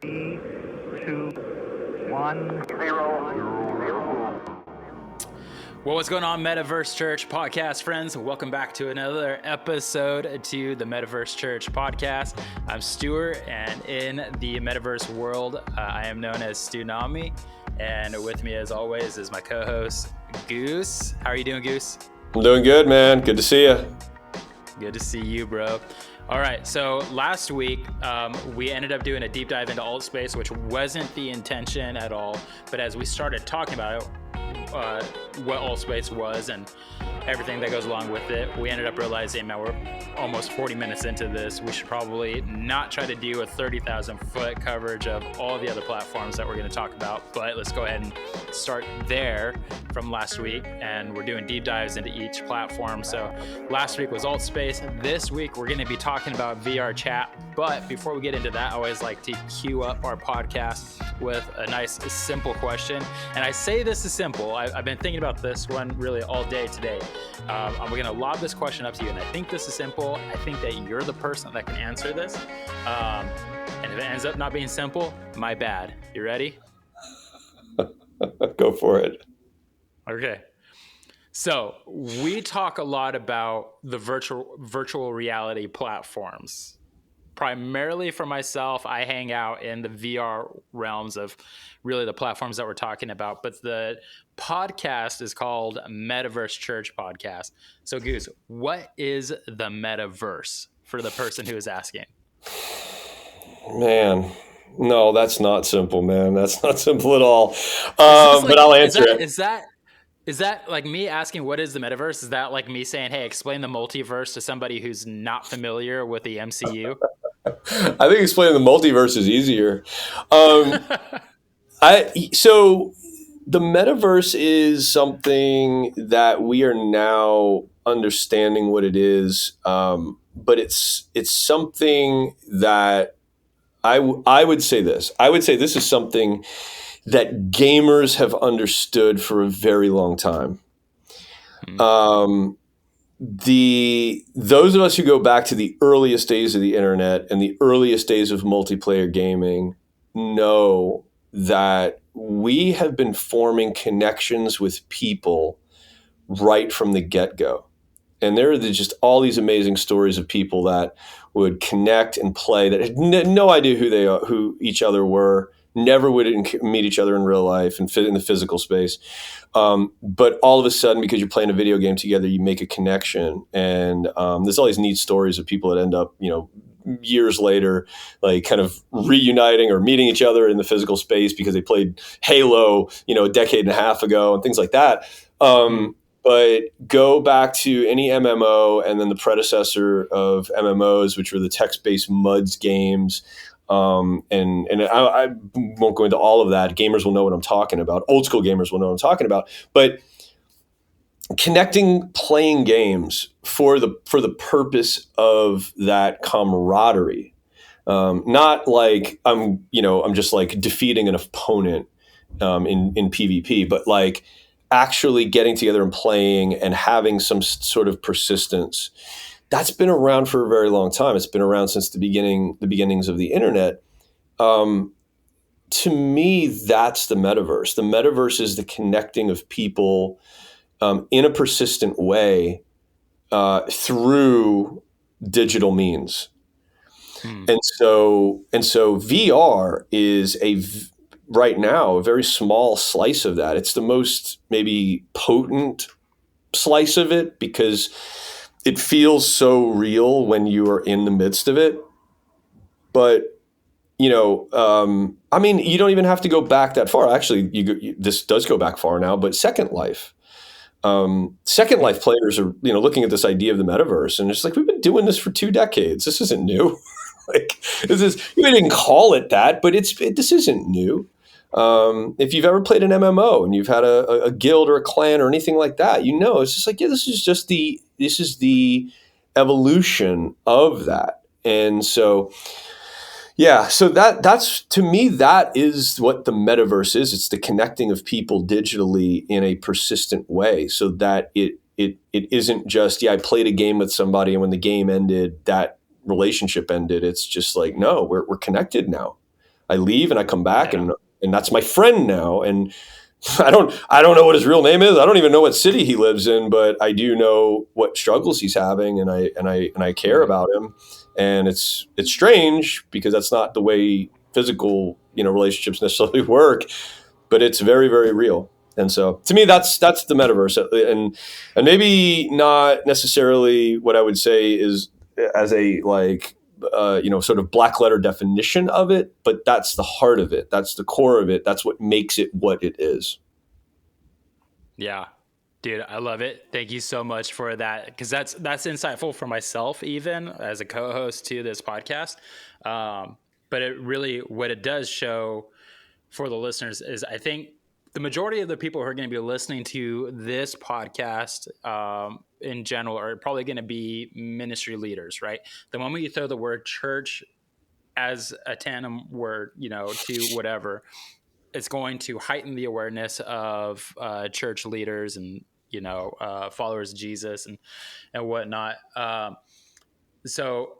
Three, two, one, zero. Well, what's going on, Metaverse Church podcast friends? Welcome back to another episode to the Metaverse Church podcast. I'm Stuart, and in the Metaverse world, I am known as Stu Nami. And with me, as always, is my co-host, Goose. How are you doing, Goose? I'm doing good, man. Good to see you. Good to see you, bro. All right, so last week, we ended up doing a deep dive into alt space, which wasn't the intention at all. But as we started talking about it, what alt space was and everything that goes along with it, we ended up realizing that we're almost 40 minutes into this. We should probably not try to do a 30,000 foot coverage of all the other platforms that we're going to talk about, but let's go ahead and start there from last week. And we're doing deep dives into each platform. So last week was alt space. This week we're going to be talking about VR chat. But before we get into that, I always like to queue up our podcast with a nice simple question. And I say this is simple. I've been thinking about this one really all day today. I'm going to lob this question up to you, and I think this is simple. I think that you're the person that can answer this. And if it ends up not being simple, my bad. You ready? Go for it. Okay. So we talk a lot about the virtual reality platforms. Primarily for myself, I hang out in the VR realms of really the platforms that we're talking about. But the podcast is called Metaverse Church Podcast. So Goose, what is the metaverse for the person who is asking? Man, no, that's not simple, man. That's not simple at all. But I'll answer it. Is that like me asking what is the metaverse? Is that like me saying, hey, explain the multiverse to somebody who's not familiar with the MCU? I think explaining the multiverse is easier. So the metaverse is something that we are now understanding what it is, but it's something that I would say this. I would say this is something that gamers have understood for a very long time. Those of us who go back to the earliest days of the internet and the earliest days of multiplayer gaming know that we have been forming connections with people right from the get-go. And there are just all these amazing stories of people that would connect and play that had no idea who they are, who each other were, never would meet each other in real life and fit in the physical space. But all of a sudden, because you're playing a video game together, you make a connection. And there's all these neat stories of people that end up, years later, like kind of reuniting or meeting each other in the physical space because they played Halo, a decade and a half ago and things like that. But go back to any MMO and then the predecessor of MMOs, which were the text-based MUDs games. And I won't go into all of that. Gamers will know what I'm talking about. Old school gamers will know what I'm talking about. But connecting, playing games for the purpose of that camaraderie, not like I'm just like defeating an opponent in PvP, but like actually getting together and playing and having some sort of persistence. That's been around for a very long time. It's been around since the beginnings of the internet. To me, that's the metaverse. The metaverse is the connecting of people in a persistent way through digital means. And so VR is right now a very small slice of that. It's the most maybe potent slice of it because it feels so real when you are in the midst of it. But, you don't even have to go back that far. Actually, this does go back far now, but Second Life. Second Life players are, looking at this idea of the metaverse, and it's like, we've been doing this for 2 decades. This isn't new. We didn't call it that, but this isn't new. If you've ever played an MMO and you've had a guild or a clan or anything like that, it's just like, this is the evolution of that. And so, so that's, to me, that is what the metaverse is. It's the connecting of people digitally in a persistent way so that it isn't just, I played a game with somebody and when the game ended, that relationship ended. It's just like, no, we're connected now. I leave and I come back, and that's my friend now. And I don't know what his real name is. I don't even know what city he lives in, but I do know what struggles he's having, and I care about him. And it's strange because that's not the way physical, relationships necessarily work, but it's very, very real. And so to me, that's the metaverse, and maybe not necessarily what I would say is as a sort of black letter definition of it, but that's the heart of it. That's the core of it. That's what makes it what it is. Yeah, dude, I love it. Thank you so much for that, because that's insightful for myself, even as a co-host to this podcast. But it really, what it does show for the listeners is, I think the majority of the people who are going to be listening to this podcast in general are probably going to be ministry leaders, right? The moment you throw the word church as a tandem word, to whatever, it's going to heighten the awareness of church leaders and, followers of Jesus and whatnot. So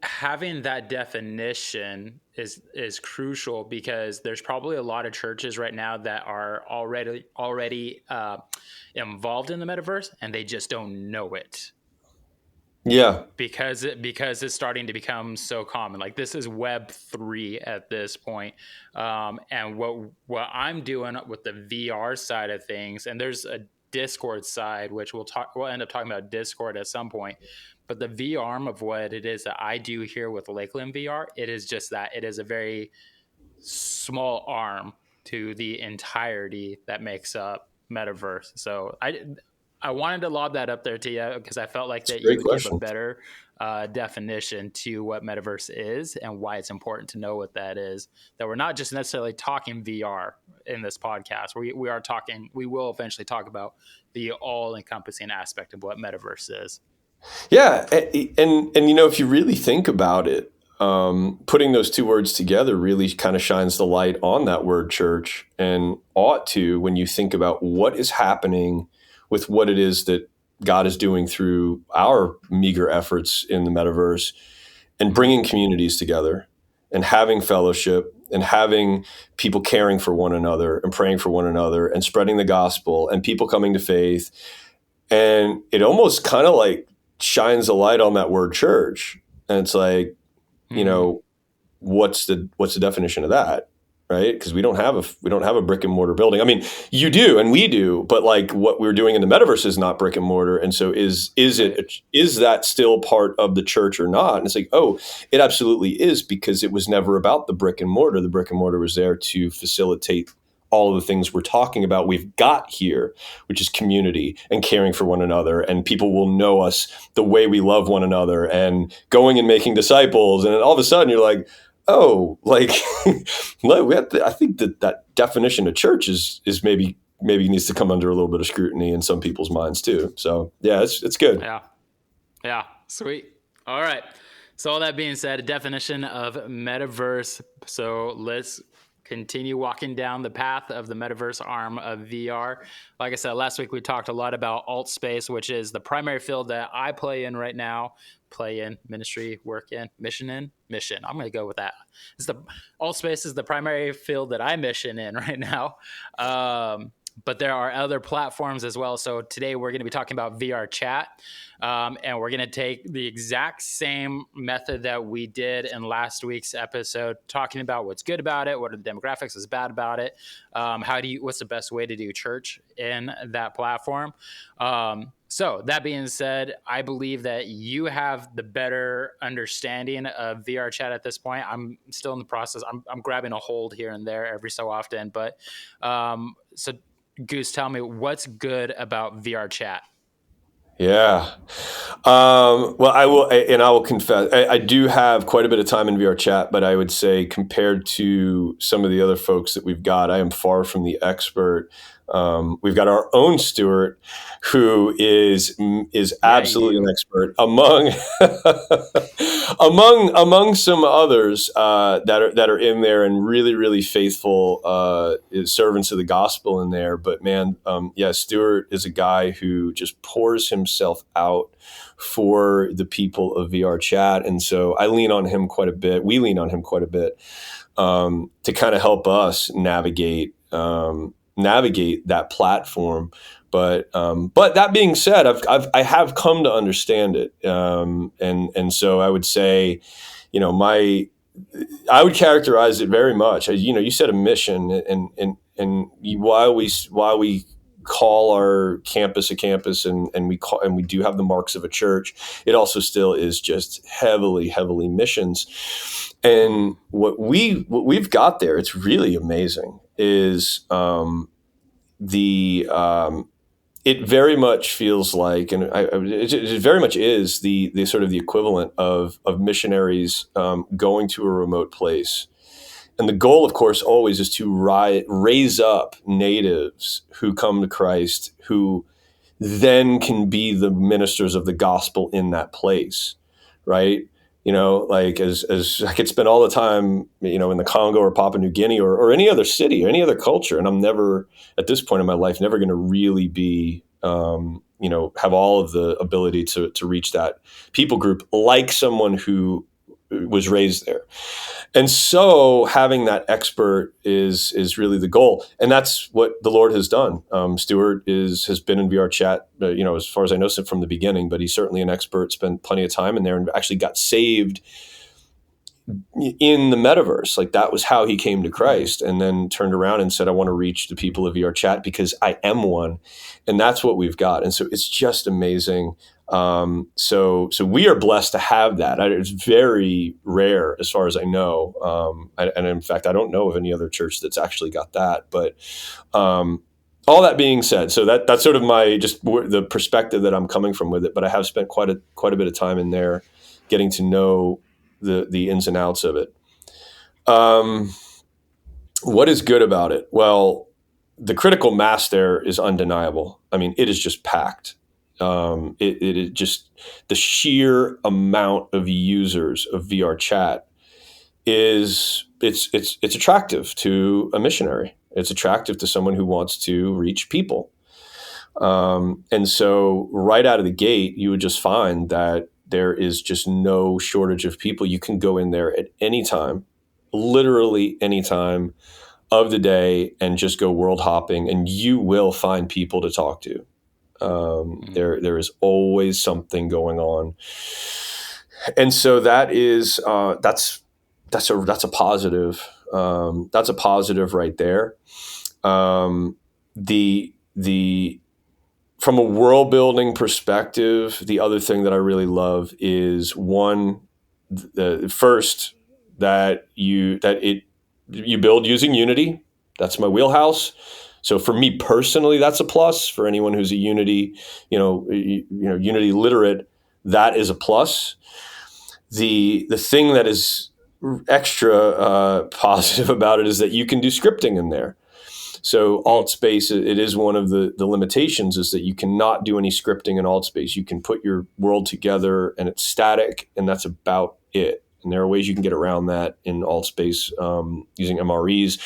having that definition is crucial, because there's probably a lot of churches right now that are already involved in the metaverse, and they just don't know it. Yeah, because it's starting to become so common. Like, this is Web3 at this point. And what I'm doing with the VR side of things, and there's a Discord side, which we'll end up talking about Discord at some point. But the VR arm of what it is that I do here with Lakeland VR, it is just that. It is a very small arm to the entirety that makes up metaverse. So I wanted to lob that up there to you, because I felt like that you would give a better definition to what metaverse is and why it's important to know what that is. That we're not just necessarily talking VR in this podcast. We will eventually talk about the all-encompassing aspect of what metaverse is. Yeah, and if you really think about it, putting those two words together really kind of shines the light on that word church, and ought to, when you think about what is happening with what it is that God is doing through our meager efforts in the metaverse, and bringing communities together and having fellowship and having people caring for one another and praying for one another and spreading the gospel and people coming to faith. And it almost kind of like shines a light on that word church. And it's like, what's the definition of that? Right? Because we don't have a brick and mortar building. I mean, you do, and we do, but like what we're doing in the metaverse is not brick and mortar. And so is that still part of the church or not? And it's like, oh, it absolutely is, because it was never about the brick and mortar. The brick and mortar was there to facilitate all of the things we're talking about we've got here, which is community and caring for one another, and people will know us the way we love one another, and going and making disciples. And then all of a sudden you're like, oh, like I think that definition of church is maybe needs to come under a little bit of scrutiny in some people's minds too. So yeah, it's good. Yeah, sweet. All right. So all that being said, a definition of metaverse. So let's continue walking down the path of the metaverse arm of VR. Like I said, last week we talked a lot about alt space, which is the primary field that I play in right now. Play in, ministry, work in, mission. I'm going to go with that. Alt space is the primary field that I mission in right now. But there are other platforms as well. So today we're going to be talking about VR chat. And we're going to take the exact same method that we did in last week's episode, talking about what's good about it, what are the demographics, what's bad about it, what's the best way to do church in that platform. So that being said, I believe that you have the better understanding of VR chat at this point. I'm still in the process. I'm grabbing a hold here and there every so often. But so Goose, tell me, what's good about VR chat? Yeah. Well, I will confess, I do have quite a bit of time in VR chat, but I would say compared to some of the other folks that we've got, I am far from the expert. We've got our own Stuart, who is absolutely an expert among among some others that are in there and really faithful servants of the gospel in there. But man, Stuart is a guy who just pours himself out for the people of VR Chat, and so I lean on him quite a bit. We lean on him quite a bit to kind of help us navigate that platform. But that being said, I have come to understand it, and so I would say, I would characterize it very much as, you said a mission, and while we call our campus a campus, and we do have the marks of a church, it also still is just heavily missions. And what we've got there, it's really amazing, is it very much feels like, and it very much is the sort of the equivalent of missionaries going to a remote place. And the goal, of course, always is to raise up natives who come to Christ, who then can be the ministers of the gospel in that place, right? Like as I could spend all the time, in the Congo or Papua New Guinea or any other city or any other culture, and I'm never, at this point in my life, never going to really be, have all of the ability to reach that people group like someone who was raised there. And so having that expert is really the goal. And that's what the Lord has done. Stuart has been in VR Chat, as far as I know, from the beginning, but he's certainly an expert, spent plenty of time in there, and actually got saved in the metaverse. Like, that was how he came to Christ, and then turned around and said, I want to reach the people of VR Chat because I am one. And that's what we've got. And so it's just amazing. So we are blessed to have that. It's very rare, as far as I know. And in fact, I don't know of any other church that's actually got that. But all that being said, so that's sort of my the perspective that I'm coming from with it. But I have spent quite a bit of time in there, getting to know the ins and outs of it. What is good about it? Well, the critical mass there is undeniable. I mean, it is just packed. It is just the sheer amount of users of VR Chat it's attractive to a missionary. It's attractive to someone who wants to reach people. And so right out of the gate, you would just find that there is just no shortage of people. You can go in there at any time, literally any time of the day, and just go world hopping, and you will find people to talk to. There is always something going on, and so that is that's a positive. That's a positive right there. The from a world building perspective, the other thing that I really love is first that you build using Unity. That's my wheelhouse. So for me personally, that's a plus. For anyone who's a Unity, Unity literate, that is a plus. The thing that is extra positive about it is that you can do scripting in there. So AltSpace, it is one of the limitations, is that you cannot do any scripting in AltSpace. You can put your world together and it's static, and that's about it. And there are ways you can get around that in AltSpace using MREs.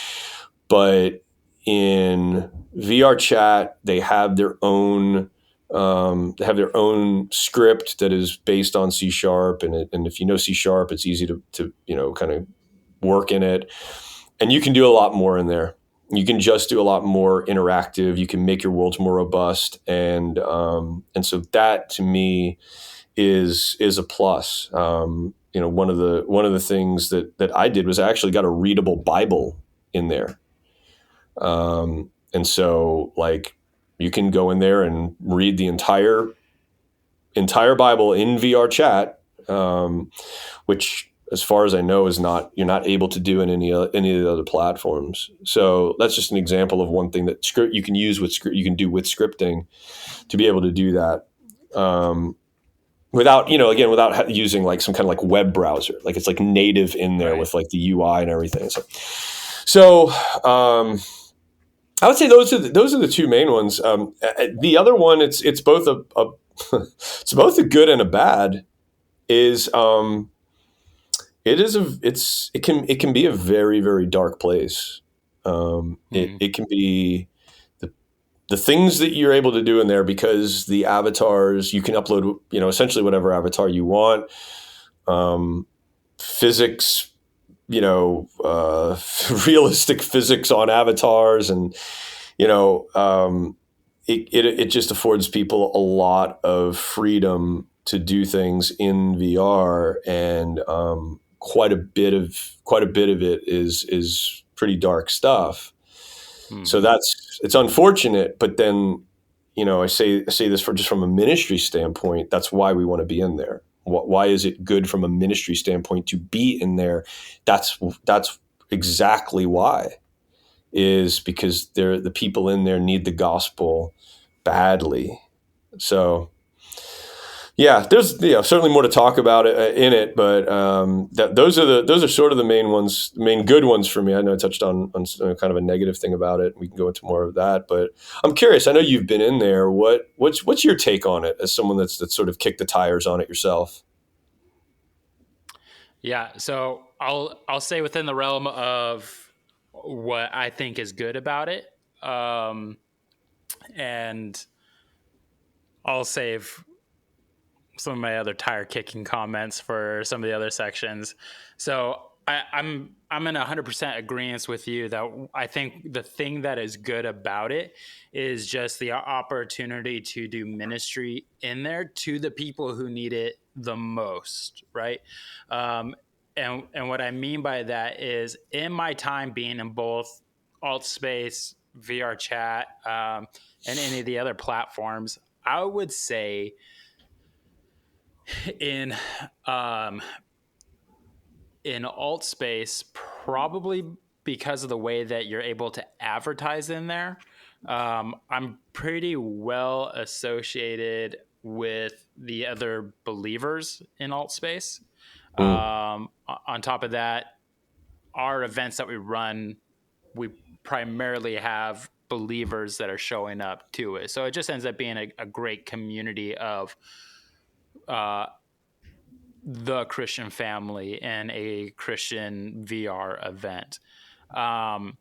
But in VR Chat, they have their own script that is based on C#, and if you know C#, it's easy to kind of work in it, and you can do a lot more in there. You can just do a lot more interactive. You can make your worlds more robust, and so that to me is a plus. One of the things that I did was I actually got a readable Bible in there. And so, like, you can go in there and read the entire Bible in VR Chat, which, as far as I know, you're not able to do in any of the other platforms. So that's just an example of one thing that you can do with scripting to be able to do that. Without using like some kind of like web browser, like it's like native in there, right, with like the UI and everything. So I would say those are the two main ones. The other one, it's both a it's both a good and a bad. Is it is a it can be a very very dark place. It can be the things that you're able to do in there, because the avatars, you can upload, essentially whatever avatar you want. Physics, realistic physics on avatars, and it just affords people a lot of freedom to do things in VR, and quite a bit of it is pretty dark stuff. So it's unfortunate, but then I say this from a ministry standpoint. That's why we want to be in there. Why is it good from a ministry standpoint to be in there? That's exactly why. Is because the people in there need the gospel badly. So yeah, there's certainly more to talk about in it, but those are sort of the main ones, main good ones for me. I know I touched on kind of a negative thing about it. We can go into more of that, but I'm curious. I know you've been in there. What's your take on it as someone that's sort of kicked the tires on it yourself? Yeah, so I'll say within the realm of what I think is good about it, and I'll save some of my other tire kicking comments for some of the other sections. So I'm in 100% agreement with you that I think the thing that is good about it is just the opportunity to do ministry in there to the people who need it the most, right? And what I mean by that is, in my time being in both alt space, VR chat, and any of the other platforms, I would say in um, in alt space, probably because of the way that you're able to advertise in there. I'm pretty well associated with the other believers in alt space. Mm. On top of that, our events that we run, we primarily have believers that are showing up to it. So it just ends up being a great community of uh, the Christian family in a Christian VR event. Um,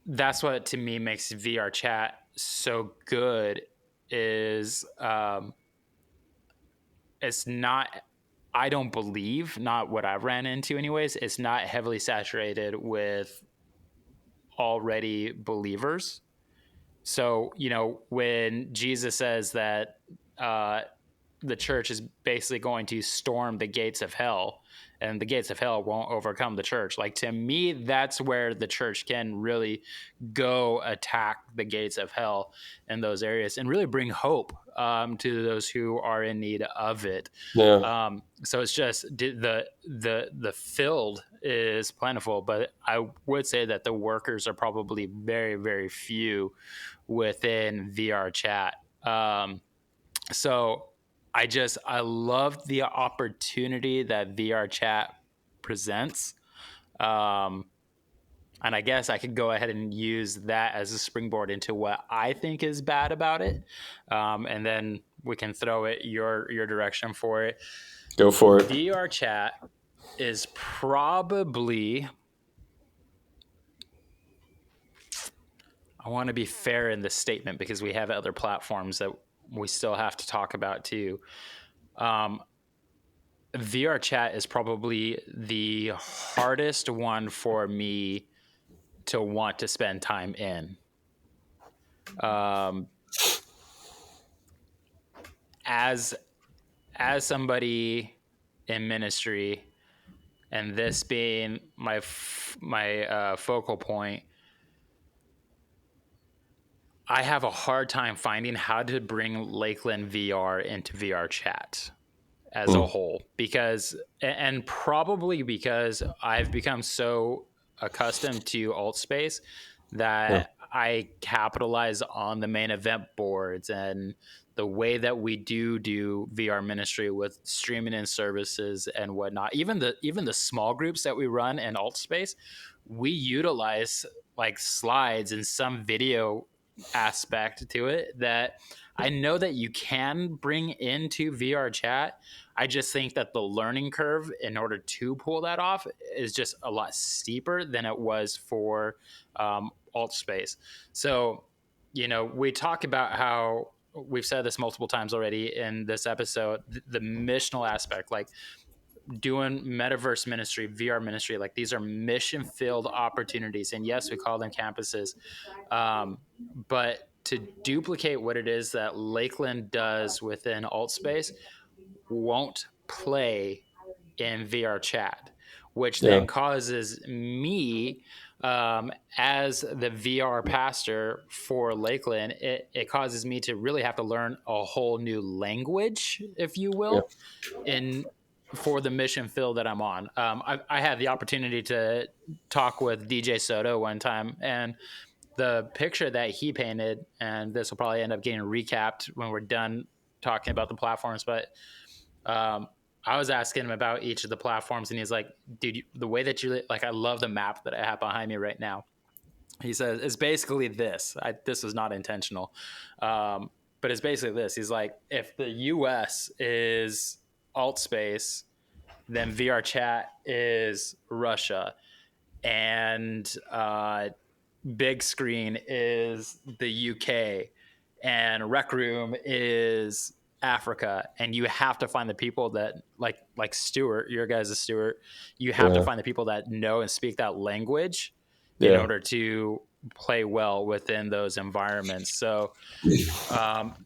that's what to me makes VR chat so good. Is it's not, I don't believe, not what I've ran into anyways, it's not heavily saturated with already believers. So, when Jesus says that the church is basically going to storm the gates of hell, and the gates of hell won't overcome the church, like, to me, that's where the church can really go attack the gates of hell in those areas and really bring hope to those who are in need of it. Yeah. So it's just the field is plentiful, but I would say that the workers are probably very, very few within VR chat. So I love the opportunity that VR chat presents. Um, and I guess I could go ahead and use that as a springboard into what I think is bad about it. And then we can throw it your direction for it. Go for it. VR chat is probably, I want to be fair in this statement because we have other platforms that we still have to talk about too. VR chat is probably the hardest one for me to want to spend time in. As somebody in ministry, and this being my focal point, I have a hard time finding how to bring Lakeland VR into VR chat as a whole, because, and probably because I've become so accustomed to alt space Yeah. that I capitalize on the main event boards and the way that we do VR ministry with streaming and services and whatnot. Even the small groups that we run in alt space, we utilize like slides and some video aspect to it that I know that you can bring into VR chat. I just think that the learning curve in order to pull that off is just a lot steeper than it was for alt space. So, we talk about how we've said this multiple times already in this episode, the missional aspect, like doing metaverse ministry, VR ministry, like these are mission filled opportunities. And yes, we call them campuses. But to duplicate what it is that Lakeland does within alt space won't play in VR chat, which Yeah. then causes me, as the VR pastor for Lakeland, it causes me to really have to learn a whole new language, if you Yeah. will, in for the mission field that I'm on. I had the opportunity to talk with DJ Soto one time, and the picture that he painted, and this will probably end up getting recapped when we're done talking about the platforms, but I was asking him about each of the platforms, and he's like, dude, the way that you, like, I love the map that I have behind me right now. He says, it's basically this. This was not intentional. But it's basically this. He's like, if the US is alt space, then VR chat is Russia, and big screen is the UK, and Rec Room is Africa. And you have to find the people that like Stuart, your guys' Stuart, you have to Yeah. find the people that know and speak that language in Yeah. order to play well within those environments. So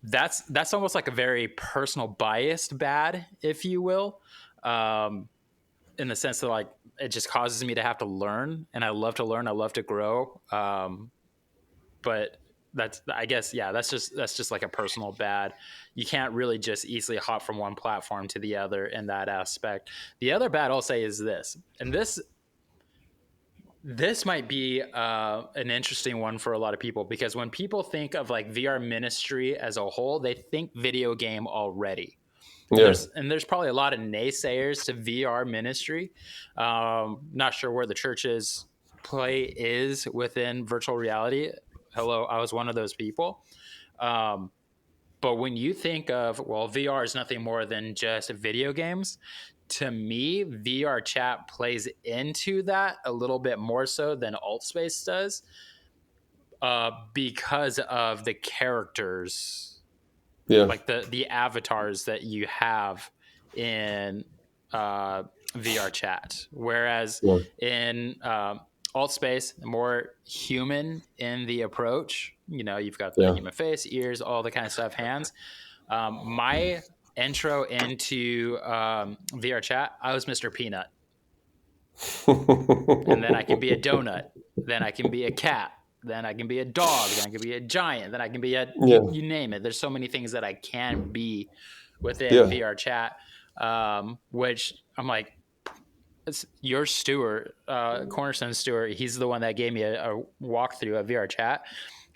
that's almost like a very personal biased bad, if you will. In the sense that, like, it just causes me to have to learn, and I love to learn, I love to grow. But that's, I guess, yeah, that's just like a personal bad. You can't really just easily hop from one platform to the other in that aspect. The other bad I'll say is this, and this might be an interesting one for a lot of people, because when people think of like VR ministry as a whole, they think video game already. Yeah. And there's probably a lot of naysayers to VR ministry. Not sure where the church's play is within virtual reality. Hello, I was one of those people. But when you think of, well, VR is nothing more than just video games, to me, VR chat plays into that a little bit more so than Altspace does, because of the characters, Yeah. like the avatars that you have in VR chat. Whereas Yeah. in alt space, more human in the approach. You've got the Yeah. human face, ears, all the kind of stuff, hands. My intro into VR chat, I was Mr. Peanut. And then I can be a donut. Then I can be a cat. Then I can be a dog. Then I can be a giant. Then I can be Yeah. you name it. There's so many things that I can be within Yeah. VR chat, which I'm like, it's your Stewart, Cornerstone Stewart. He's the one that gave me a walkthrough of VR chat.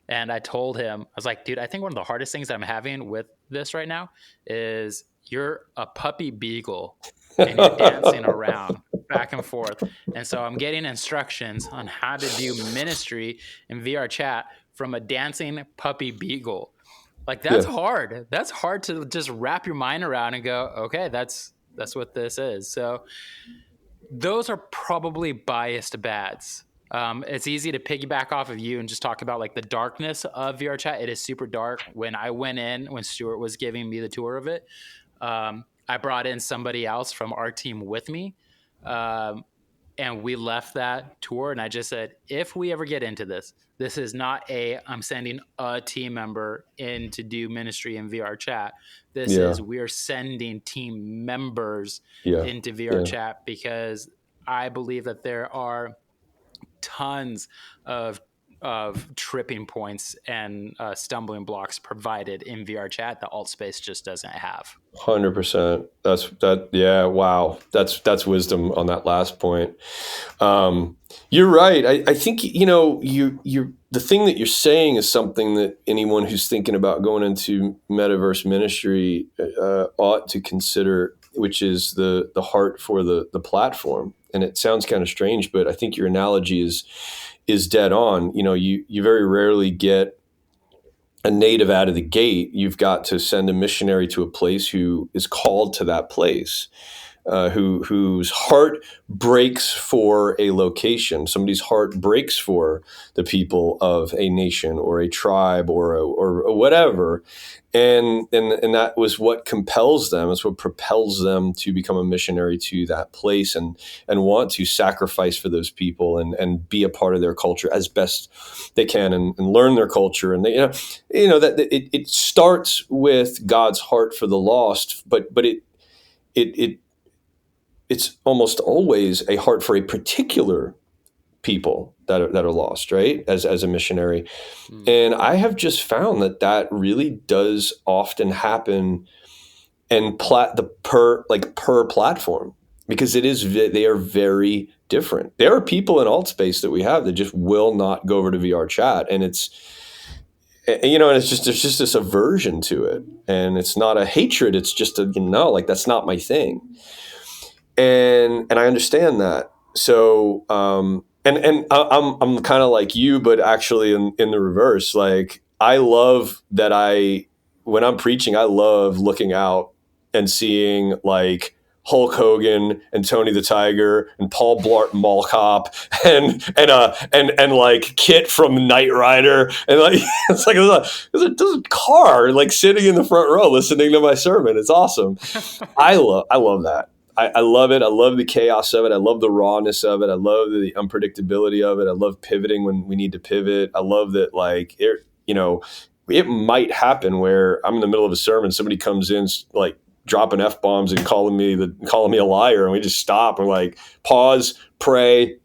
And I told him, I was like, dude, I think one of the hardest things that I'm having with this right now is you're a puppy beagle and you're dancing around back and forth. And so I'm getting instructions on how to do ministry in VR chat from a dancing puppy beagle. Like, that's Yeah. hard. That's hard to just wrap your mind around and go, okay, that's what this is. So those are probably biased bads. It's easy to piggyback off of you and just talk about like the darkness of VR chat. It is super dark. When I went in, when Stuart was giving me the tour of it, I brought in somebody else from our team with me. And we left that tour, and I just said, if we ever get into this, this is not I'm sending a team member in to do ministry in VR chat. This Yeah. is, we're sending team members Yeah. into VR Yeah. chat, because I believe that there are tons of tripping points and stumbling blocks provided in VR chat that Altspace just doesn't have. 100%. Yeah. Wow. That's wisdom on that last point. You're right. I think, the thing that you're saying is something that anyone who's thinking about going into metaverse ministry ought to consider, which is the heart for the platform. and it sounds kind of strange, but I think your analogy is dead on. You very rarely get a native out of the gate. You've got to send a missionary to a place who is called to that place, whose heart breaks for a location. Somebody's heart breaks for the people of a nation or a tribe or whatever. And that was what compels them. It's what propels them to become a missionary to that place and want to sacrifice for those people and be a part of their culture as best they can and learn their culture. And that it starts with God's heart for the lost, but it's almost always a heart for a particular people that are lost, right? As a missionary. And I have just found that really does often happen and per platform, because they are very different. There are people in alt space that we have that just will not go over to VR chat, and it's there's just this aversion to it, and it's not a hatred. It's just that's not my thing. And I understand that. So, and I'm kind of like you, but actually in the reverse. Like, I love that when I'm preaching, I love looking out and seeing like Hulk Hogan and Tony the Tiger and Paul Blart Mall Cop and like Kit from Knight Rider, and like it's like there's a car like sitting in the front row listening to my sermon. It's awesome. I love that. I love it. I love the chaos of it. I love the rawness of it. I love the unpredictability of it. I love pivoting when we need to pivot. I love that, like, it might happen where I'm in the middle of a sermon, somebody comes in like dropping F-bombs and calling me a liar, and we just stop. We're like, pause, pray,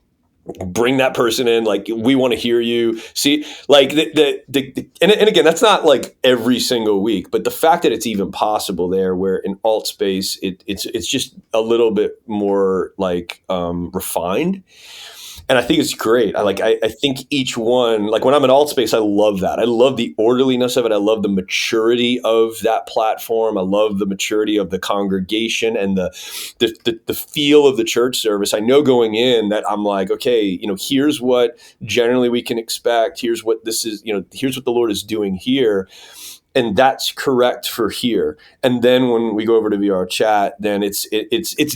bring that person in. Like, we want to hear you. See, like and again, that's not like every single week, but the fact that it's even possible there, where in alt space, it's just a little bit more like refined. And I think it's great. I think each one, like when I'm in alt space, I love that. I love the orderliness of it. I love the maturity of that platform. I love the maturity of the congregation and the feel of the church service. I know going in that I'm like, okay, here's what generally we can expect. Here's what this is, here's what the Lord is doing here. And that's correct for here. And then when we go over to VR chat, then it's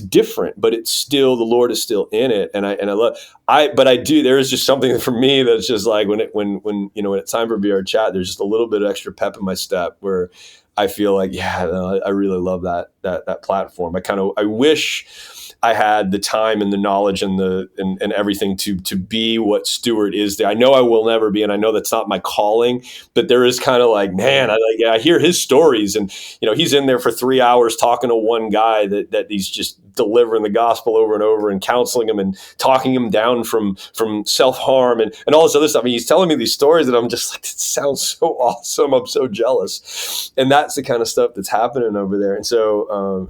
different, but it's still, the Lord is still in it. And there is just something for me that's just like when it's time for VR chat, there's just a little bit of extra pep in my step where I feel like, I really love that platform. I wish I had the time and the knowledge and everything to be what Stuart is there. I know I will never be, and I know that's not my calling, but there is kind of like, man, I hear his stories, and he's in there for 3 hours talking to one guy that he's just delivering the gospel over and over and counseling him and talking him down from self-harm and all this other stuff. I mean, he's telling me these stories and I'm just like, it sounds so awesome. I'm so jealous. And that's the kind of stuff that's happening over there. And so,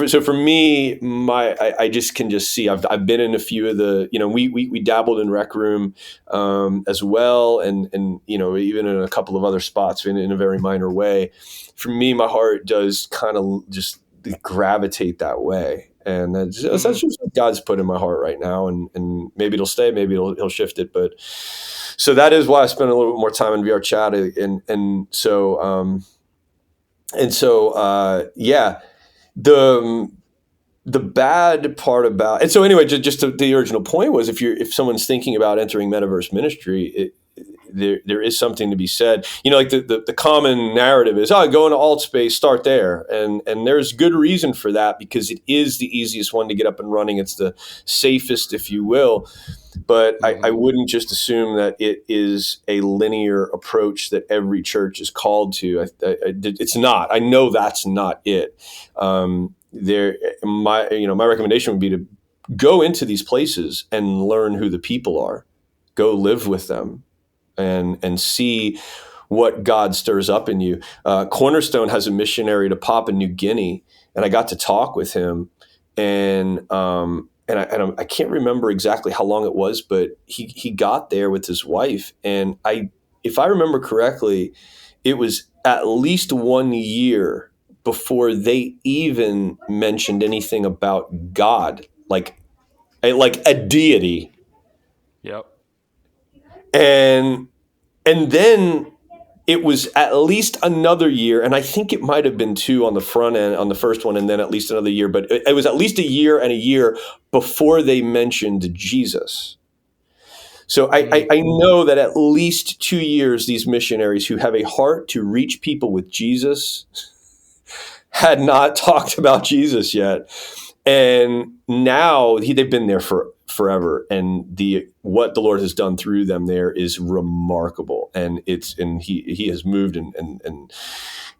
so for me, I just can see. I've been in a few of the, we dabbled in Rec Room as well, and even in a couple of other spots in a very minor way. For me, my heart does kind of just gravitate that way, and that's just what God's put in my heart right now. And maybe it'll stay, maybe he'll shift it, but so that is why I spend a little bit more time in VR chat, and so The bad part about, and so anyway, just the original point was, if someone's thinking about entering metaverse ministry, there is something to be said. Like the common narrative is, go into alt space, start there, and there's good reason for that, because it is the easiest one to get up and running. It's the safest, if you will. But I wouldn't just assume that it is a linear approach that every church is called to. It's not. I know that's not it. My recommendation would be to go into these places and learn who the people are. Go live with them and see what God stirs up in you. Cornerstone has a missionary to Papua New Guinea, and I got to talk with him, and I can't remember exactly how long it was, but he got there with his wife, and if I remember correctly, it was at least 1 year before they even mentioned anything about God, like a deity. Yep. And then it was at least another year, and I think it might have been two on the front end on the first one, and then at least another year, but it was at least a year and a year before they mentioned Jesus. So I know that at least 2 years, these missionaries who have a heart to reach people with Jesus had not talked about Jesus yet. And now they've been there for forever, and what the Lord has done through them there is remarkable, and he has moved, and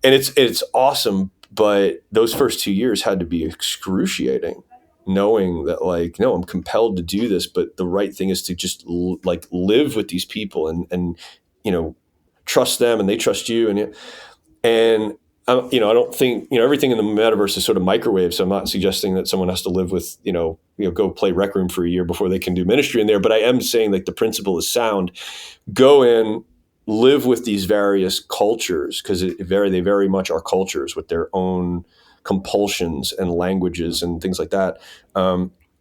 it's awesome. But those first 2 years had to be excruciating, knowing that, like, no, I'm compelled to do this, but the right thing is to just live with these people, and trust them, and they trust you, and I don't think everything in the metaverse is sort of microwave. So I'm not suggesting that someone has to live with go play Rec Room for a year before they can do ministry in there. But I am saying, like, the principle is sound. Go in, live with these various cultures, because they very much are cultures with their own compulsions and languages and things like that.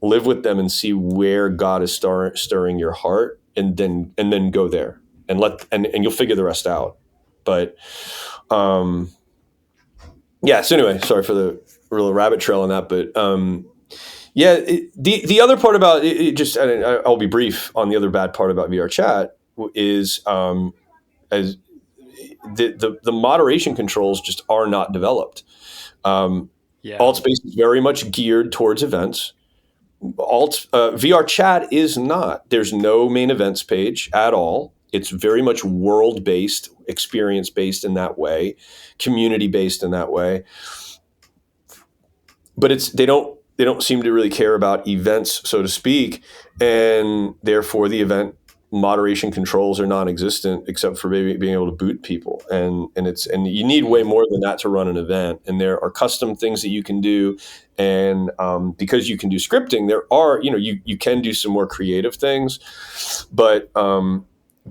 Live with them and see where God is stirring your heart, and then go there and you'll figure the rest out. But yeah. So anyway, sorry for the real rabbit trail on that, but yeah. The other part about I'll be brief on the other bad part about VR chat is as the moderation controls just are not developed. Altspace is very much geared towards events. VR chat is not. There's no main events page at all. It's very much world-based, experience-based in that way, community-based in that way. But they don't seem to really care about events, so to speak, and therefore the event moderation controls are non-existent, except for maybe being able to boot people, and you need way more than that to run an event. And there are custom things that you can do, and because you can do scripting, there are you can do some more creative things, but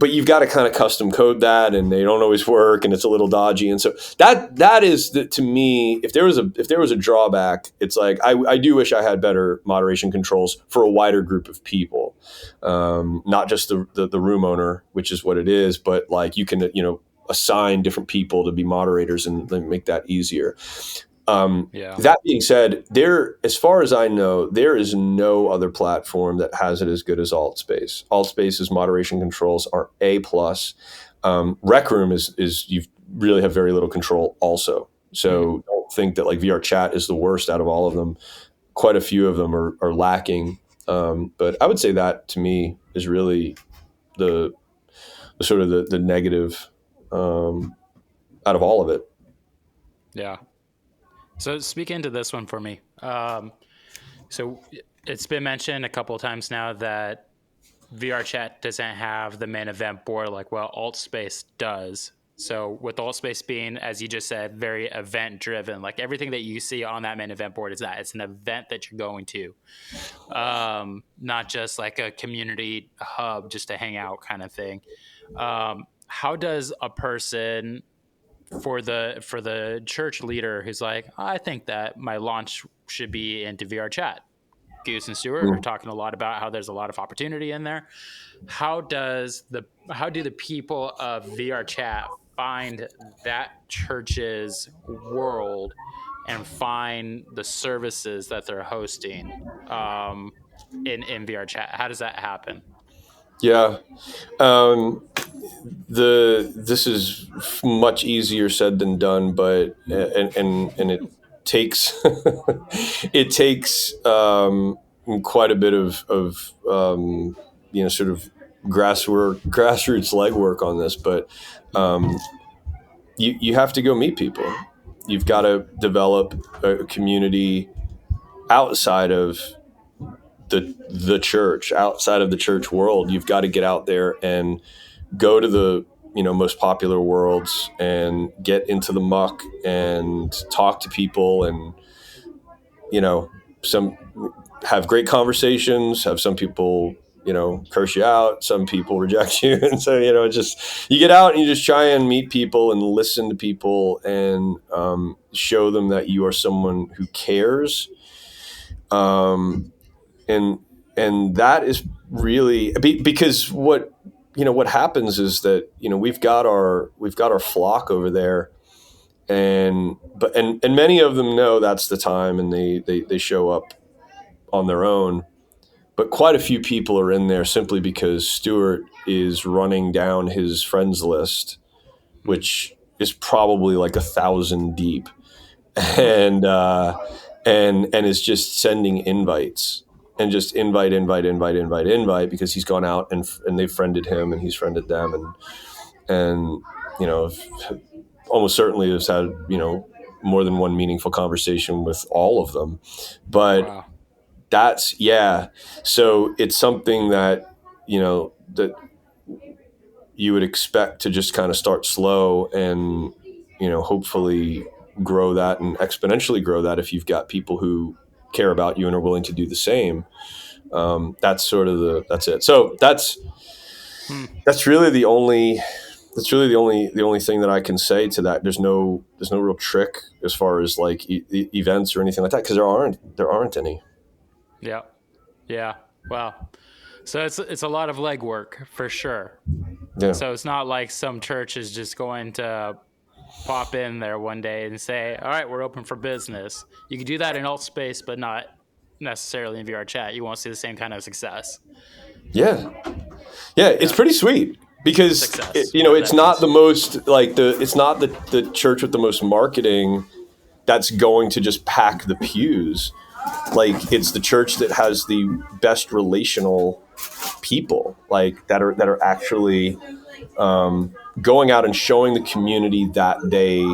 you've got to kind of custom code that, and they don't always work, and it's a little dodgy. And so that is to me, if there was a drawback, it's like I do wish I had better moderation controls for a wider group of people, not just the room owner, which is what it is, but like you can assign different people to be moderators and make that easier. That being said, as far as I know, there is no other platform that has it as good as Altspace. Altspace's moderation controls are A+. Rec Room is you really have very little control also. So don't think that like VR chat is the worst out of all of them. Quite a few of them are lacking. But I would say that to me is really the sort of the negative out of all of it. Yeah. So speak into this one for me. So it's been mentioned a couple of times now that VR chat doesn't have the main event board like Altspace does. So with Altspace being, as you just said, very event driven, like everything that you see on that main event board is that it's an event that you're going to, not just like a community hub just to hang out kind of thing. How does a person for the church leader who's like, I think that my launch should be into VR chat? Goose and Stuart are talking a lot about how there's a lot of opportunity in there. How do the people of VR chat find that church's world and find the services that they're hosting in VR chat? How does that happen? Yeah. This is much easier said than done, but and it takes it takes quite a bit of sort of grassroots legwork on this, but you have to go meet people. You've got to develop a community outside of the church, outside of the church world. You've got to get out there and go to the most popular worlds and get into the muck and talk to people, and some have great conversations, have some people curse you out. Some people reject you. And so, just, you get out and you just try and meet people and listen to people and show them that you are someone who cares. And that is really because what happens is that, we've got our flock over there, and many of them know that's the time, and they show up on their own. But quite a few people are in there simply because Stuart is running down his friends list, which is probably like 1,000 deep, and is just sending invites, and just invite because he's gone out and they've friended him and he's friended them, and almost certainly has had more than one meaningful conversation with all of them. But Wow. So it's something that that you would expect to just kind of start slow and hopefully grow that and exponentially grow that if you've got people who care about you and are willing to do the same. That's it. So that's really the only thing that I can say to that. There's no real trick as far as like events or anything like that, because there aren't any. Yeah. Wow. So it's a lot of legwork for sure. Yeah. So it's not like some church is just going to pop in there one day and say, all right, we're open for business. You can do that in alt space, but not necessarily in VR chat. You won't see the same kind of success. Yeah. It's pretty sweet because Success, it's not the most like it's not the church with the most marketing that's going to just pack the pews. Like, it's the church that has the best relational people, like that are actually going out and showing the community that they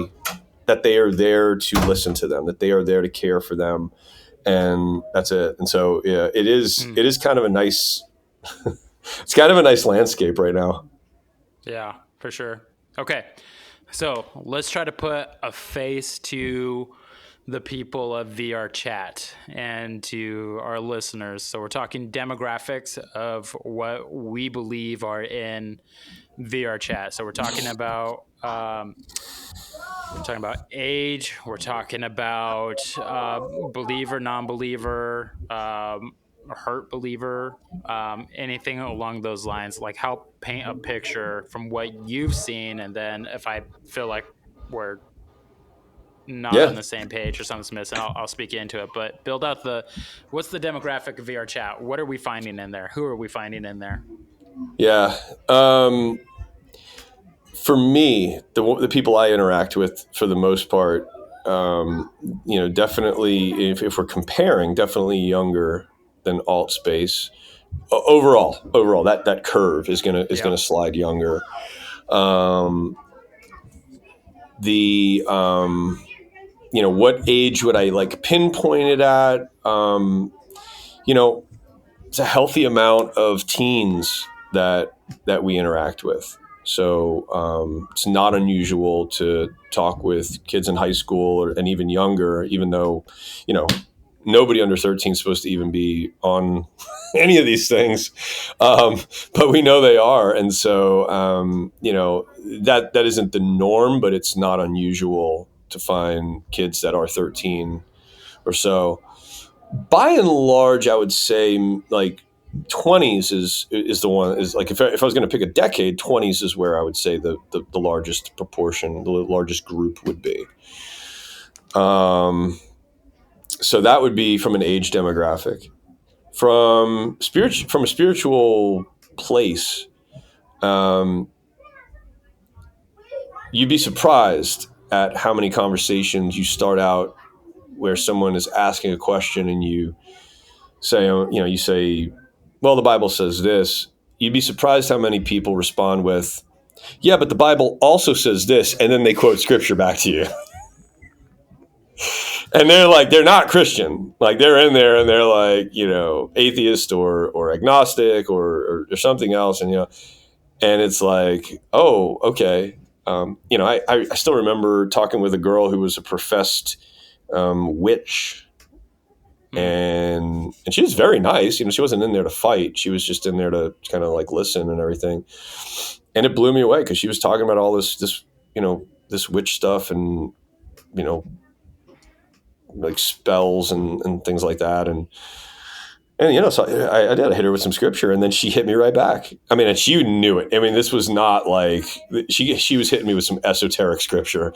are there to listen to them, that they are there to care for them, and that's it. And so it is kind of a nice it's kind of a nice landscape right now. Yeah, for sure. Okay, so let's try to put a face to the people of VR chat and to our listeners. So we're talking demographics of what we believe are in VR chat. So we're talking about age. We're talking about believer, non-believer, hurt believer, anything along those lines. Like, help paint a picture from what you've seen, and then if I feel like we're not on the same page or something's missing, I'll speak into it. But build out what's the demographic of VR chat? What are we finding in there? Who are we finding in there? Yeah. For me, the people I interact with, for the most part, definitely, if we're comparing, definitely younger than alt space. Overall, that curve is gonna slide younger. What age would I like pinpoint it at? It's a healthy amount of teens that we interact with. So it's not unusual to talk with kids in high school and even younger, even though, nobody under 13 is supposed to even be on any of these things. But we know they are. And so, that isn't the norm, but it's not unusual to find kids that are 13 or so. By and large, I would say like 20s is the one, is like, if I was going to pick a decade, 20s is where I would say the largest proportion, the largest group would be. So that would be from an age demographic. From a spiritual place, you'd be surprised at how many conversations you start out where someone is asking a question and you say, well, the Bible says this. You'd be surprised how many people respond with, yeah, but the Bible also says this, and then they quote scripture back to you. And they're like, they're not Christian. Like, they're in there and they're like, atheist or agnostic or something else. And, and it's like, oh, okay. I still remember talking with a girl who was a professed witch. and she was very nice. She wasn't in there to fight. She was just in there to kind of like listen and everything. And it blew me away because she was talking about all this this witch stuff and like spells and things like that. And so I did. I hit her with some scripture, and then she hit me right back. I mean, and she knew it. I mean, this was not like she was hitting me with some esoteric scripture,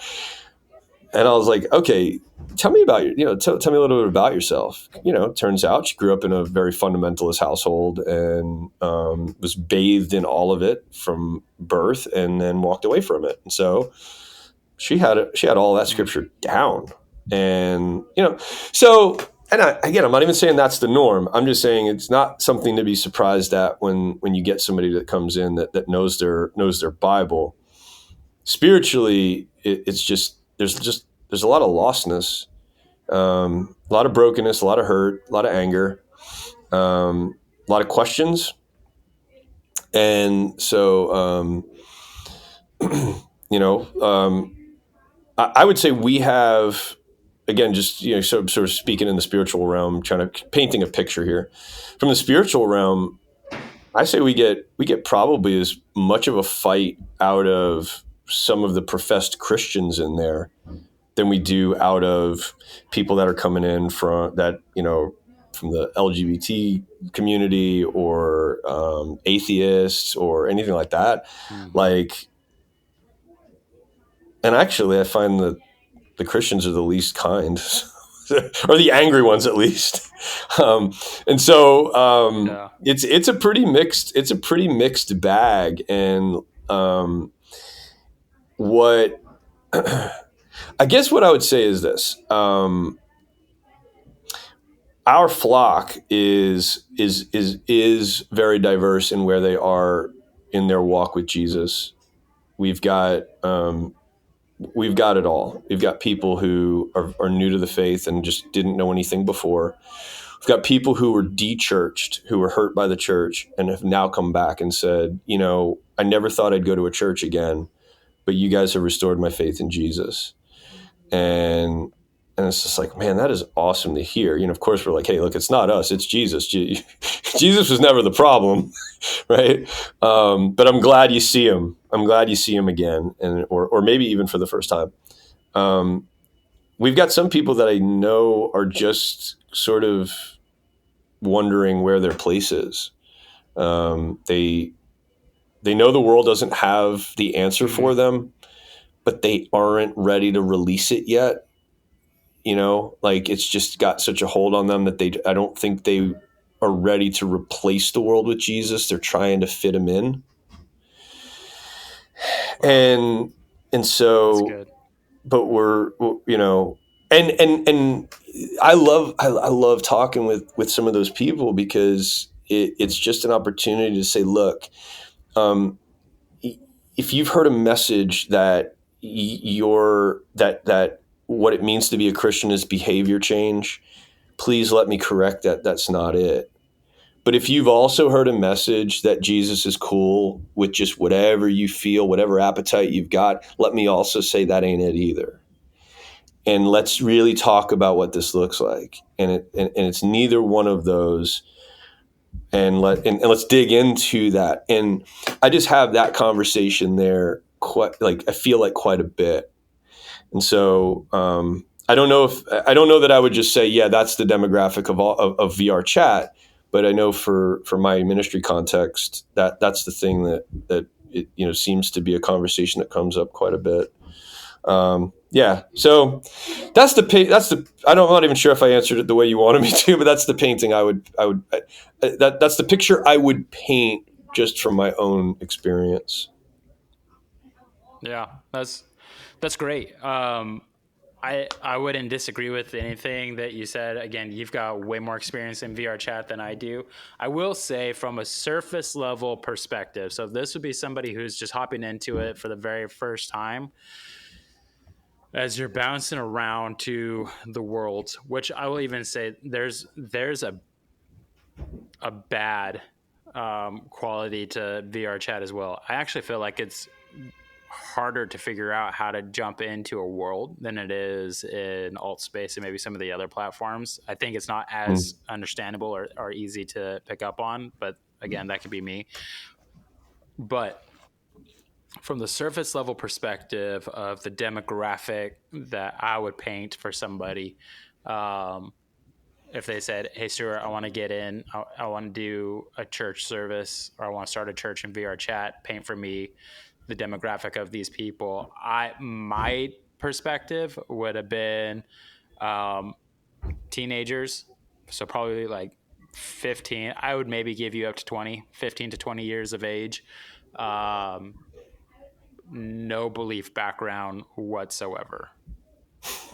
and I was like, okay, tell me about tell me a little bit about yourself. It turns out she grew up in a very fundamentalist household and was bathed in all of it from birth, and then walked away from it. And so she had all that scripture down, and so. And again, I'm not even saying that's the norm. I'm just saying it's not something to be surprised at when you get somebody that comes in that knows their Bible. Spiritually, it's just there's a lot of lostness, a lot of brokenness, a lot of hurt, a lot of anger, a lot of questions, and so I would say we have. Again, just sort of speaking in the spiritual realm, trying to painting a picture here. From the spiritual realm, I say we get probably as much of a fight out of some of the professed Christians in there than we do out of people that are coming in from from the LGBT community or atheists or anything like that. Like, and actually, I find that the Christians are the least kind, or the angry ones at least. And so it's a pretty mixed bag. And what I guess what I would say is this: our flock is very diverse in where they are in their walk with Jesus. We've got it all. We've got people who are new to the faith and just didn't know anything before. We've got people who were de-churched, who were hurt by the church and have now come back and said, I never thought I'd go to a church again, but you guys have restored my faith in Jesus. And it's just like, man, that is awesome to hear. Of course we're like, hey, look, it's not us, it's Jesus. Jesus was never the problem, right? But I'm glad you see him. I'm glad you see him again, or maybe even for the first time. We've got some people that I know are just sort of wondering where their place is. They know the world doesn't have the answer for them, but they aren't ready to release it yet. Like it's just got such a hold on them that I don't think they are ready to replace the world with Jesus. They're trying to fit him in. And so, but we're, and I love talking with some of those people because it's just an opportunity to say, look, if you've heard a message that that what it means to be a Christian is behavior change, please let me correct that. That's not it. But if you've also heard a message that Jesus is cool with just whatever you feel, whatever appetite you've got, let me also say that ain't it either. And let's really talk about what this looks like. And it's neither one of those. And let's dig into that. And I just have that conversation there I feel like quite a bit. And so I don't know that I would just say, yeah, that's the demographic of VR chat. But I know for my ministry context, that's the thing that it seems to be a conversation that comes up quite a bit. So that's I'm not even sure if I answered it the way you wanted me to, but that's the painting that's the picture I would paint just from my own experience. Yeah, that's great. I wouldn't disagree with anything that you said. Again, you've got way more experience in VR chat than I do. I will say from a surface level perspective, so this would be somebody who's just hopping into it for the very first time, as you're bouncing around to the world, which I will even say there's a bad quality to VR chat as well. I actually feel like it's harder to figure out how to jump into a world than it is in alt space and maybe some of the other platforms. I think it's not as understandable or easy to pick up on, but again, that could be me. But from the surface level perspective of the demographic that I would paint for somebody, if they said, "Hey, Stuart, I want to get in. I want to do a church service, or I want to start a church in VR chat. Paint for me the demographic of these people." My perspective would have been teenagers, so probably like 15. I would maybe give you up to 20, 15 to 20 years of age. No belief background whatsoever.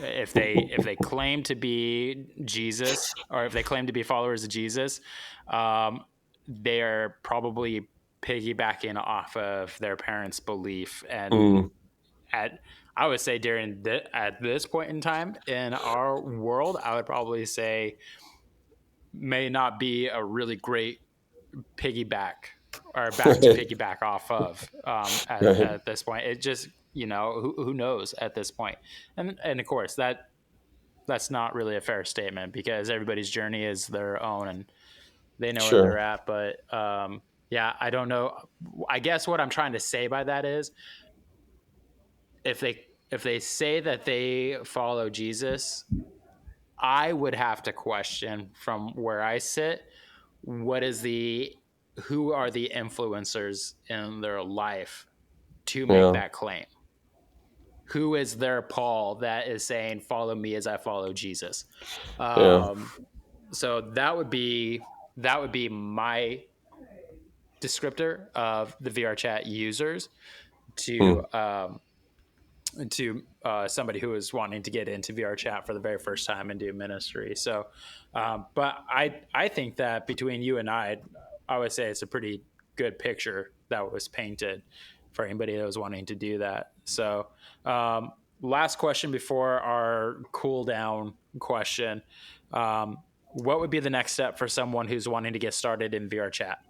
If they claim to be Jesus, or if they claim to be followers of Jesus, they're probably piggybacking off of their parents' belief. And I would say at this point in time in our world, I would probably say may not be a really great piggyback or back to piggyback off of at this point. It just, who knows at this point. And of course that's not really a fair statement, because everybody's journey is their own and they know where they're at. But yeah, I don't know. I guess what I'm trying to say by that is, if they say that they follow Jesus, I would have to question from where I sit, who are the influencers in their life to make that claim? Who is their Paul that is saying, "Follow me as I follow Jesus"? So that would be my descriptor of the VR chat users to somebody who is wanting to get into VR chat for the very first time and do ministry. So, but I think that between you and I would say it's a pretty good picture that was painted for anybody that was wanting to do that. So, last question before our cool down question. What would be the next step for someone who's wanting to get started in VR chat?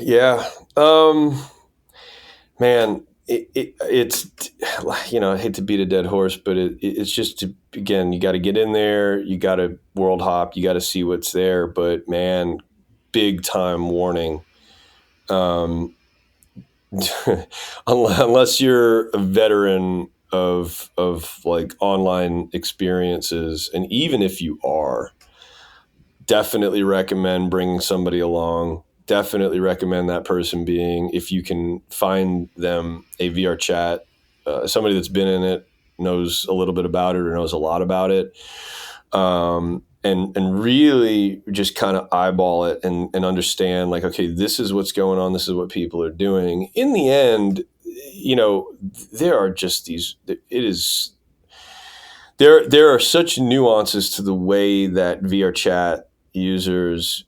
Yeah. Man, it's, I hate to beat a dead horse, but it's just again, you got to get in there, you got to world hop, you got to see what's there. But man, big time warning. Unless you're a veteran of like online experiences, and even if you are, definitely recommend bringing somebody along. Definitely recommend that person being, if you can find them a VR chat, somebody that's been in it, knows a little bit about it or knows a lot about it, and really just kind of eyeball it and understand, like, okay, this is what's going on. This is what people are doing. In the end, there are just there are such nuances to the way that VR chat users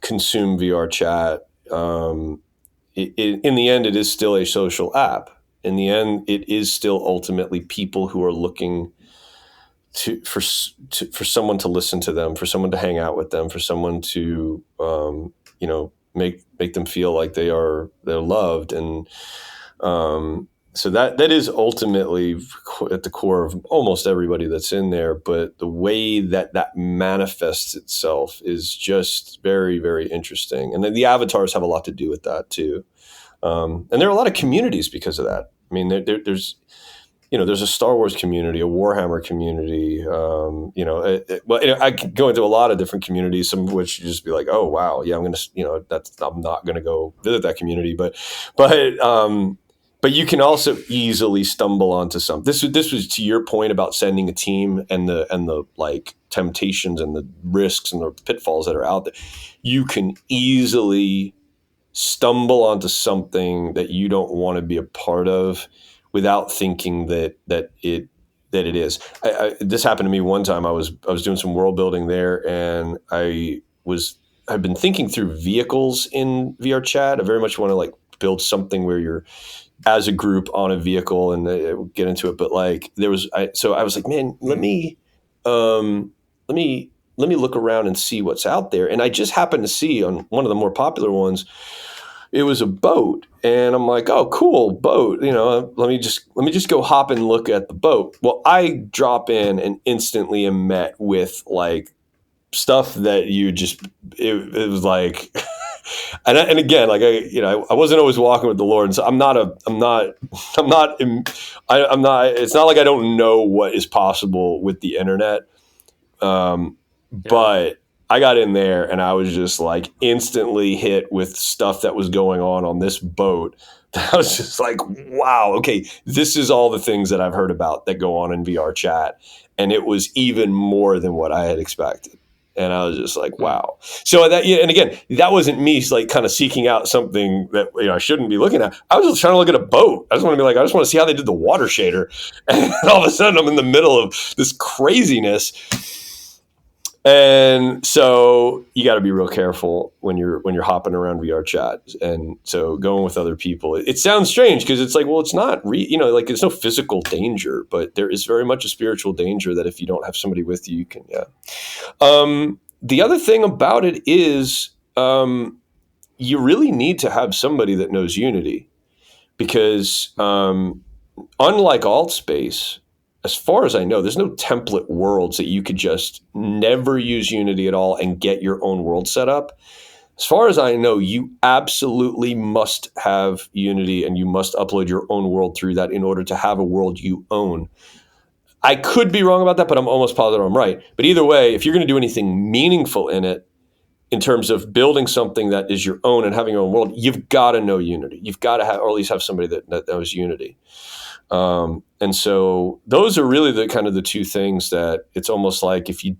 consume VR chat. In the end, it is still a social app. In the end, it is still ultimately people who are looking for someone to listen to them, for someone to hang out with them, for someone to make them feel like they're loved. And so that is ultimately at the core of almost everybody that's in there. But the way that manifests itself is just very, very interesting. And then the avatars have a lot to do with that too. And there are a lot of communities because of that. I mean, there's a Star Wars community, a Warhammer community. I could go into a lot of different communities, some of which you just be like, oh wow, yeah, I'm not gonna go visit that community, but you can also easily stumble onto something. This was to your point about sending a team and the like temptations and the risks and the pitfalls that are out there. You can easily stumble onto something that you don't want to be a part of without thinking that it is. This happened to me one time. I was doing some world building there, and I've been thinking through vehicles in VR chat. I very much want to like build something where you're as a group on a vehicle, and we'll get into it. But like so I was like, man, let me look around and see what's out there. And I just happened to see on one of the more popular ones, it was a boat, and I'm like, oh, cool boat. Let me just go hop and look at the boat. Well, I drop in and instantly am met with like stuff that it was like, and again, like I wasn't always walking with the Lord, and so I'm not, it's not like I don't know what is possible with the internet. But I got in there and I was just like instantly hit with stuff that was going on this boat. I was just like, wow, okay, this is all the things that I've heard about that go on in VR chat. And it was even more than what I had expected. And I was just like, wow. So and again, that wasn't me like kind of seeking out something that I shouldn't be looking at. I was just trying to look at a boat. I just want to be like, I just want to see how they did the water shader. And all of a sudden I'm in the middle of this craziness. And so you got to be real careful when you're hopping around VR chat. And so going with other people, it sounds strange because it's like, well, it's not like it's no physical danger, but there is very much a spiritual danger that if you don't have somebody with you, you can, yeah. The other thing about it is you really need to have somebody that knows Unity because unlike Altspace, as far as I know, there's no template worlds that you could just never use Unity at all and get your own world set up. As far as I know, you absolutely must have Unity and you must upload your own world through that in order to have a world you own. I could be wrong about that, but I'm almost positive I'm right. But either way, if you're going to do anything meaningful in it, in terms of building something that is your own and having your own world, you've got to know Unity. You've got to have, or at least have somebody that knows Unity. And so those are really the kind of the two things that it's almost like if you're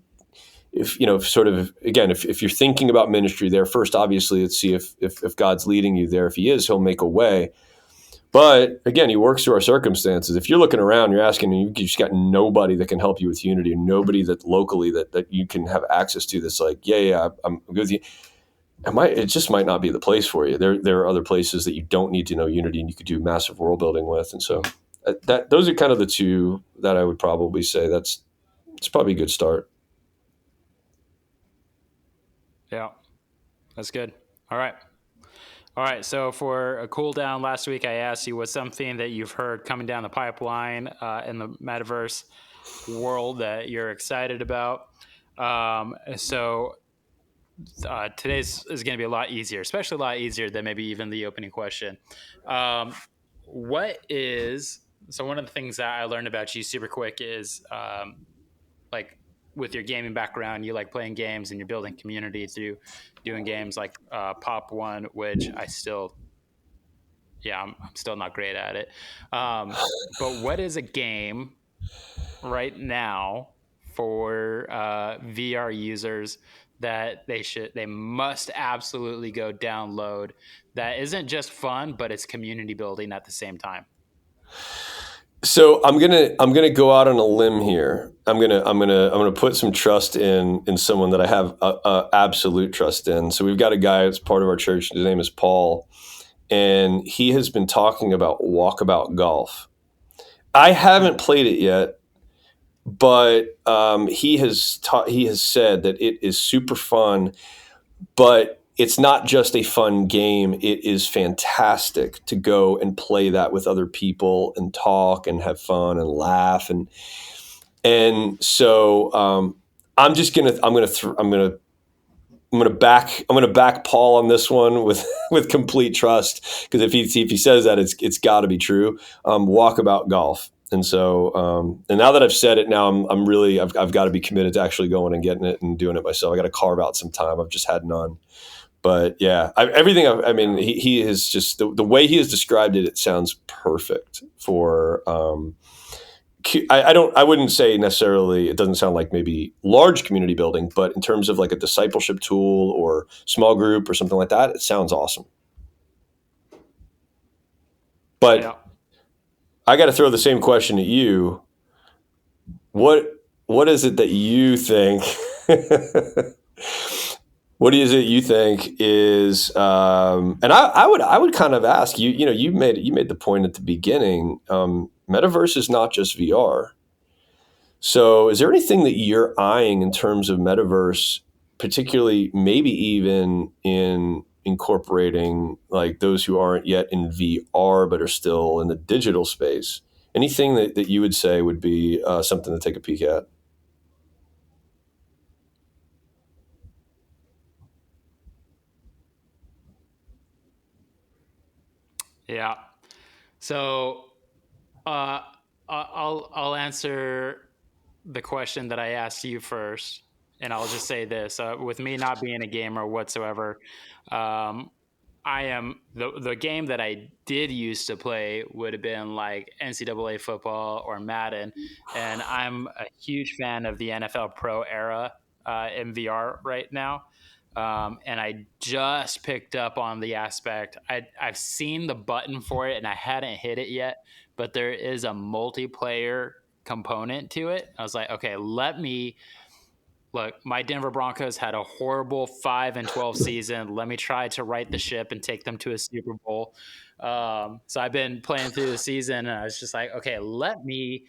thinking about ministry there, first, obviously, let's see if God's leading you there. If he is, he'll make a way. But again, he works through our circumstances. If you're looking around, you're asking, and you just got nobody that can help you with Unity, and nobody that locally that you can have access to that's like, yeah, I'm good with you. It just might not be the place for you. There are other places that you don't need to know Unity and you could do massive world building with. And so those are kind of the two that I would probably say it's probably a good start. Yeah, that's good. All right. So for a cool down last week, I asked you what's something that you've heard coming down the pipeline in the metaverse world that you're excited about. So today's is going to be a lot easier, especially a lot easier than maybe even the opening question. So one of the things that I learned about you super quick is like with your gaming background, you like playing games and you're building community through doing games like Pop One, which I'm still not great at it. But what is a game right now for VR users that they must absolutely go download that isn't just fun, but it's community building at the same time? So I'm gonna go out on a limb here. I'm gonna put some trust in someone that I have absolute trust in. So we've got a guy that's part of our church. His name is Paul, and he has been talking about Walkabout Golf. I haven't played it yet, but he has said that it is super fun, but it's not just a fun game. It is fantastic to go and play that with other people and talk and have fun and laugh and so I'm gonna back Paul on this one with complete trust, because if he says that, it's got to be true. Walkabout Golf. And so, and now that I've said it, now I've got to be committed to actually going and getting it and doing it myself. I got to carve out some time. I've just had none. But yeah, he has just the way he has described it. It sounds perfect for. I wouldn't say necessarily. It doesn't sound like maybe large community building, but in terms of like a discipleship tool or small group or something like that, it sounds awesome. But yeah. I got to throw the same question at you. What is it that you think? What is it you think is? And I would kind of ask you. You made the point at the beginning. Metaverse is not just VR. So, is there anything that you're eyeing in terms of metaverse, particularly maybe even in incorporating like those who aren't yet in VR but are still in the digital space? Anything that you would say would be something to take a peek at? Yeah. So uh, I'll answer the question that I asked you first, and I'll just say this: with me not being a gamer whatsoever, um, I am the game that I did used to play would have been like NCAA football or Madden, and I'm a huge fan of the NFL Pro era in VR right now. And I just picked up on the aspect. I've seen the button for it, and I hadn't hit it yet. But there is a multiplayer component to it. I was like, okay, let me look. My Denver Broncos had a horrible 5-12 season. Let me try to right the ship and take them to a Super Bowl. So I've been playing through the season, and I was just like, okay, let me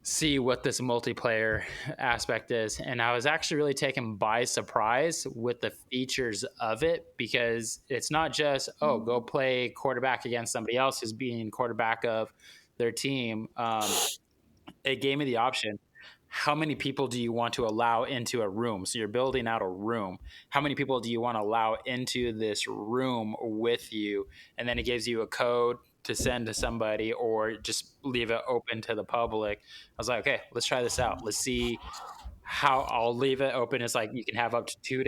see what this multiplayer aspect is. And I was actually really taken by surprise with the features of it, because it's not just, oh, go play quarterback against somebody else who's being quarterback of their team. It gave me the option. How many people do you want to allow into a room? So you're building out a room. How many people do you want to allow into this room with you? And then it gives you a code to send to somebody, or just leave it open to the public. I was like, okay, let's try this out. Let's see how. I'll leave it open. It's like you can have up to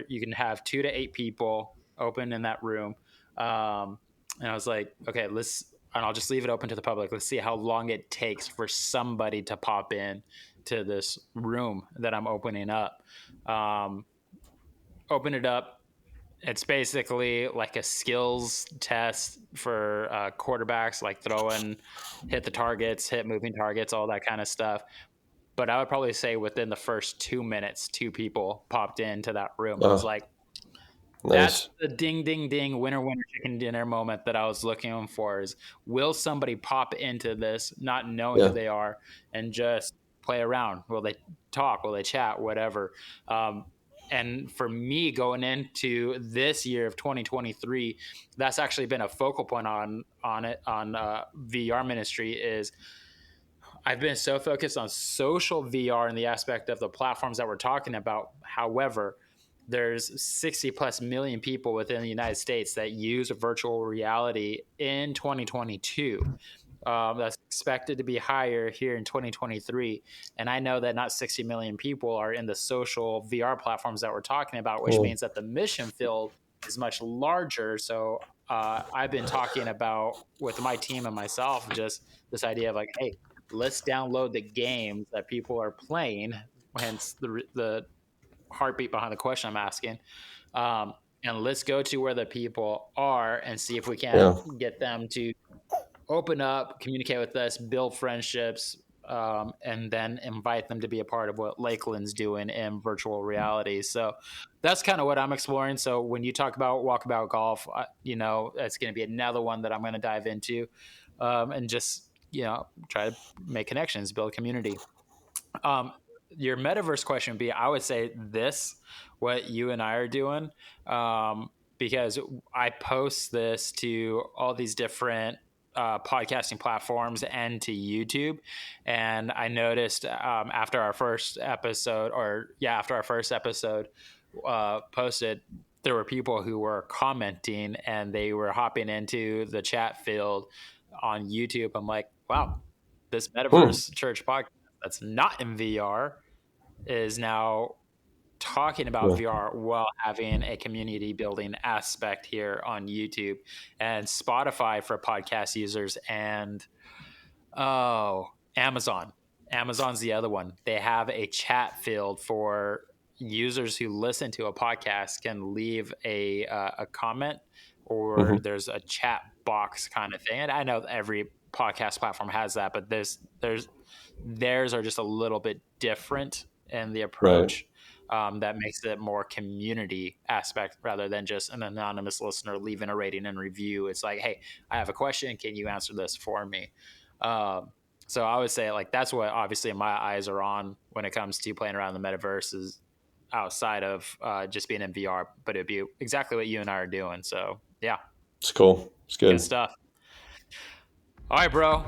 you can have 2 to 8 people open in that room. And I was like, okay, and I'll just leave it open to the public. Let's see how long it takes for somebody to pop in to this room that I'm opening up. Um, Open it up. It's basically like a skills test for quarterbacks, like throwing, hit the targets, hit moving targets, all that kind of stuff. But I would probably say within the first 2 minutes, 2 people popped into that room. I was Oh, like, that's nice. the ding, ding, ding, winner, winner, chicken dinner moment that I was looking for. Is, will somebody pop into this, not knowing who Yeah. they are, and just play around? Will they talk? Will they chat? Whatever. And for me, going into this year of 2023, that's actually been a focal point on VR ministry. Is I've been so focused on social VR and the aspect of the platforms that we're talking about. However, there's 60 plus million people within the United States that use virtual reality in 2022. That's expected to be higher here in 2023. And I know that not 60 million people are in the social VR platforms that we're talking about, which Mm. means that the mission field is much larger. So I've been talking about with my team and myself just this idea of like, hey, let's download the games that people are playing. Hence the heartbeat behind the question I'm asking. Um, and let's go to where the people are and see if we can't Yeah. get them to open up, communicate with us, build friendships, and then invite them to be a part of what Lakeland's doing in virtual reality. So that's kind of what I'm exploring. So when you talk about walkabout golf, that's going to be another one that I'm going to dive into, and just try to make connections, build community. Um, your metaverse question would be, I would say this, what you and I are doing, because I post this to all these different podcasting platforms and to YouTube. And I noticed after our first episode, posted, there were people who were commenting and they were hopping into the chat field on YouTube. I'm like, wow, this Hmm. metaverse church podcast that's not in VR is now talking about Yeah. VR while having a community building aspect here on YouTube and Spotify for podcast users, and oh, Amazon. Amazon's the other one. They have a chat field for users who listen to a podcast can leave a comment, or Hmm. there's a chat box kind of thing. And I know every podcast platform has that, but theirs are just a little bit different in the Right. approach. That makes it more community aspect rather than just an anonymous listener leaving a rating and review. It's like, hey, I have a question. Can you answer this for me? Um, so I would say like that's what obviously my eyes are on when it comes to playing around the metaverse. Is outside of just being in VR, but it'd be exactly what you and I are doing. So yeah, It's cool. It's good. good stuff. All right, bro.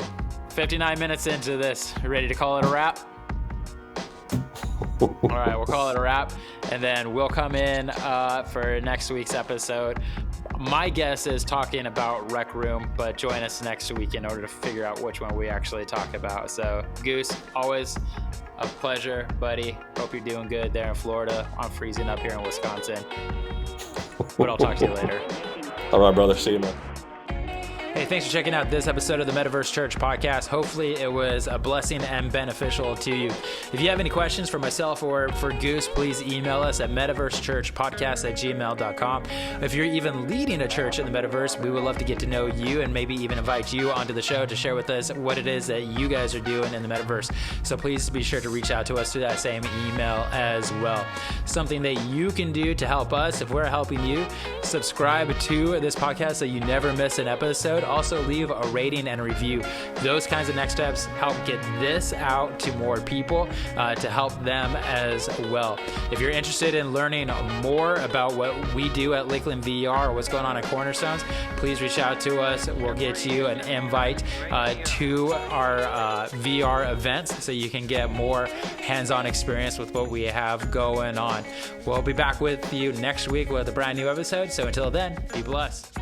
59 minutes into this. Ready to call it a wrap? All right, we'll call it a wrap, and then we'll come in for next week's episode. My guess is talking about Rec Room, but join us next week in order to figure out which one we actually talk about. So, Goose, always a pleasure, buddy. Hope you're doing good there in Florida. I'm freezing up here in Wisconsin, but I'll talk to you later. All right, brother. See you, man. Hey, thanks for checking out this episode of the Metaverse Church podcast. Hopefully it was a blessing and beneficial to you. If you have any questions for myself or for Goose, please email us at metaversechurchpodcast@gmail.com. If you're even leading a church in the metaverse, we would love to get to know you and maybe even invite you onto the show to share with us what it is that you guys are doing in the metaverse. So please be sure to reach out to us through that same email as well. Something that you can do to help us, if we're helping you, subscribe to this podcast so you never miss an episode. Also leave a rating and a review. Those kinds of next steps help get this out to more people to help them as well. If you're interested in learning more about what we do at Lakeland VR or what's going on at Cornerstones, please reach out to us. We'll get you an invite to our VR events so you can get more hands-on experience with what we have going on. We'll be back with you next week with a brand new episode. So until then, be blessed.